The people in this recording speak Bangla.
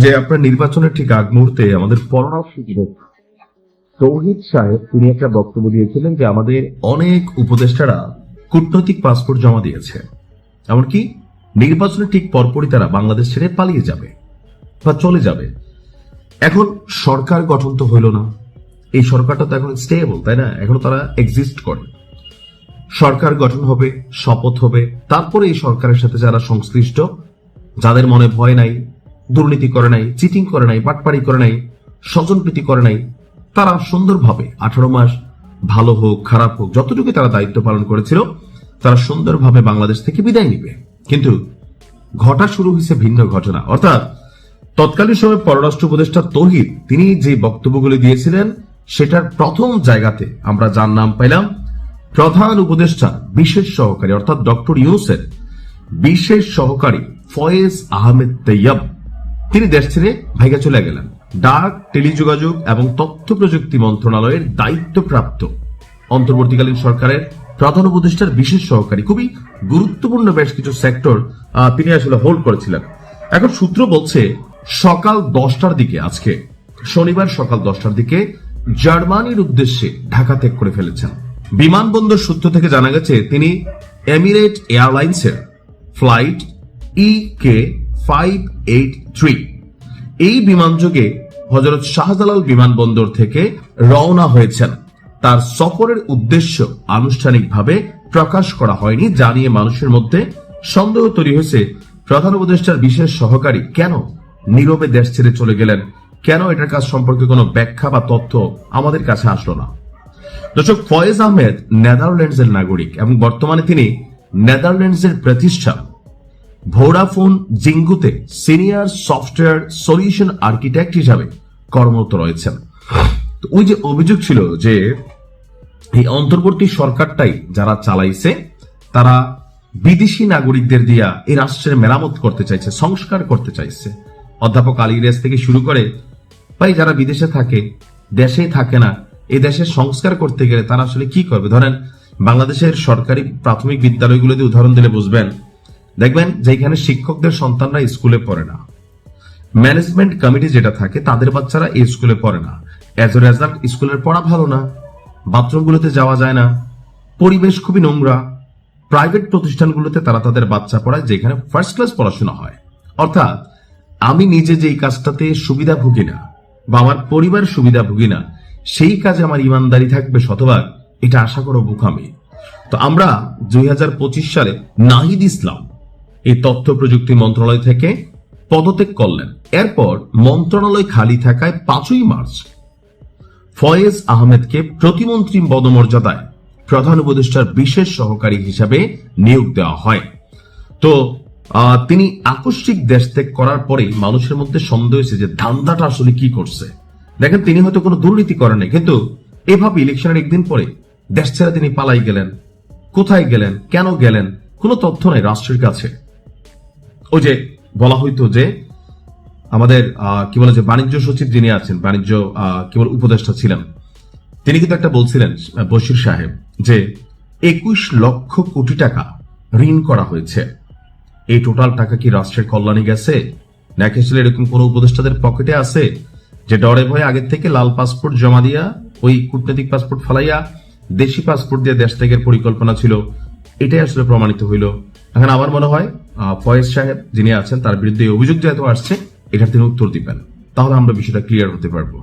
যে আপনার নির্বাচনের ঠিক আগ মুহূর্তে আমাদের পররাষ্ট্র তৌহিদ সাহেব তিনি একটা বক্তব্য দিয়েছিলেন যে আমাদের অনেক উপদেষ্টারা কূটনৈতিক পাসপোর্ট জমা দিয়েছে, এমনকি নির্বাচনের ঠিক পরপরই তারা বাংলাদেশ ছেড়ে পালিয়ে যাবে বা চলে যাবে। এখন সরকার গঠন তো হইল না, এই সরকারটা তো এখন স্টেবল, তাই না? এখনো তারা এক্সিস্ট করে। সরকার গঠন হবে, শপথ হবে, তারপরে এই সরকারের সাথে যারা সংশ্লিষ্ট, যাদের মনে ভয় নাই, দুর্নীতি করে নাই, চিটিং করে নাই, বাটপাড়ি করে নাই, স্বজনপ্রীতি করে নাই, তারা সুন্দরভাবে 18 মাস ভালো হোক খারাপ হোক যতটুকু তারা দায়িত্ব পালন করেছিল তারা সুন্দরভাবে বাংলাদেশ থেকে বিদায় নিবে। কিন্তু ঘটা শুরু হয়েছে ভিন্ন ঘটনা, অর্থাৎ তৎকালীন সময় পররাষ্ট্র উপদেষ্টা তৌহিদ তিনি যে বক্তব্যগুলি দিয়েছিলেন সেটার প্রথম জায়গাতে আমরা যার নাম পাইলাম প্রধান উপদেষ্টা বিশেষ সহকারী, অর্থাৎ ডক্টর ইউনূসের বিশেষ সহকারী ফয়েজ আহমেদ তৈয়ব। তিনি দেশ ছেড়ে ভাইগা চলে গেলেন। ডাক, টেলিযোগাযোগ এবং তথ্য প্রযুক্তি মন্ত্রণালয়ের দায়িত্বপ্রাপ্ত অন্তর্বর্তীকালীন সরকারের প্রধান উপদেষ্টার বিশেষ সহকারী, খুবই গুরুত্বপূর্ণ বেশ কিছু সেক্টর তিনি আসলে হোল্ড করেছিলেন। এখন সূত্র বলছে সকাল 10টার দিকে, আজকে শনিবার সকাল 10টার দিকে জার্মানির উদ্দেশ্যে ঢাকা ত্যাগ করে ফেলেছেন। বিমানবন্দর সূত্র থেকে জানা গেছে তিনি এমিরেট এয়ারলাইন্সের ফ্লাইট EK583 এই বিমানযোগে হযরত শাহজালাল বিমানবন্দর থেকে রওনা হয়েছেন। তার সফরের উদ্দেশ্য আনুষ্ঠানিকভাবে প্রকাশ করা হয়নি, যা নিয়ে মানুষের মধ্যে সন্দেহ তৈরি হয়েছে প্রধান উপদেষ্টার বিশেষ সহকারী কেন নীরবে দেশ ছেড়ে চলে গেলেন, কেন এটার কাজ সম্পর্কে কোনো ব্যাখ্যা বা তথ্য আমাদের কাছে আসলো না। দর্শক, ফয়েজ আহমেদ নেদারল্যান্ডসের নাগরিক এবং বর্তমানে তিনি নেদারল্যান্ডসের প্রতিষ্ঠান ভোডাফোন জিঙ্গুতে সিনিয়র সফটওয়্যার সলিউশন আর্কিটেক্ট হিসাবে কর্মরত রয়েছেন। তো ওই যে অভিযোগ ছিল যে এই অন্তর্বর্তী সরকারটাই যারা চালাইছে তারা বিদেশি নাগরিকদের দিয়া এই রাষ্ট্রের মেরামত করতে চাইছে, সংস্কার করতে চাইছে। অধ্যাপক আলী ইলিয়াস থেকে শুরু করে ভাই যারা বিদেশে থাকে, দেশেই থাকে না, এই দেশের সংস্কার করতে গেলে তারা আসলে কি করবে? ধরেন বাংলাদেশের সরকারি প্রাথমিক বিদ্যালয়গুলোতে উদাহরণ দিলে বুঝবেন, দেখবেন যেখানে শিক্ষকদের সন্তানরা স্কুলে পড়ে না, ম্যানেজমেন্ট কমিটি যেটা থাকে তাদের বাচ্চারা এই স্কুলে পড়ে না, এজ এ রেজাল্ট স্কুলের পড়া ভালো না, বাথরুমগুলোতে যাওয়া যায় না, পরিবেশ খুবই নোংরা। প্রাইভেট প্রতিষ্ঠানগুলোতে তারা তাদের বাচ্চা পড়ায় যেখানে ফার্স্ট ক্লাস পড়াশোনা হয়। অর্থাৎ আমি নিজে যেই কাজটাতে সুবিধা ভুগি না বা আমার পরিবার সুবিধা ভুগি না, সেই কাজে আমার ইমানদারি থাকবে শতভাগ, এটা আশা করো বোকামি। তো আমরা 2025 সালে নাহিদ ইসলাম এই তথ্য প্রযুক্তি মন্ত্রণালয় থেকে পদত্যাগ করলেন। এরপর মন্ত্রণালয় খালি থাকায় 5ই মার্চ ফয়েজ আহমেদকে প্রতিমন্ত্রী পদমর্যাদায় প্রধান উপদেষ্টার বিশেষ সহকারী হিসাবে নিয়োগ দেওয়া হয়। তো তিনি আকস্মিক দেশ ত্যাগ করার পরে মানুষের মধ্যে সন্দেহ হয়েছে যে ধান্দাটা আসলে কি করছে। দেখেন তিনি হয়তো কোনো দুর্নীতি করেন নাই, কিন্তু এভাবে ইলেকশনের একদিন পরে দেশ ছেড়ে তিনি পালাই গেলেন। কোথায় গেলেন, কেন গেলেন, কোনো তথ্য নাই রাষ্ট্রের কাছে। ওই যে বলা হইতো যে আমাদের কি বলে যে বাণিজ্য সচিব যিনি আছেন, বাণিজ্য কেবল উপদেষ্টা ছিলেন, তিনি কিন্তু একটা বলছিলেন বশির সাহেব যে 21 লক্ষ কোটি টাকা ঋণ করা হয়েছে। এই টোটাল টাকা কি রাষ্ট্রের কল্যাণে গেছে নাকি আসলে এরকম কোন উপদেষ্টাদের পকেটে আছে যে ডরে ভয়ে আগের থেকে লাল পাসপোর্ট জমা দিয়া ওই কূটনৈতিক পাসপোর্ট ফালাইয়া দেশি পাসপোর্ট দিয়ে দেশ ত্যাগের পরিকল্পনা ছিল? এটাই আসলে প্রমাণিত হইল। এখন আমার মনে হয় ফয়েজ সাহেব যিনি আছেন তার বিরুদ্ধে অভিযোগ যেহেতু আসছে, এটার তিনি উত্তর দিবেন, তাহলে আমরা বিষয়টা ক্লিয়ার হতে পারবো।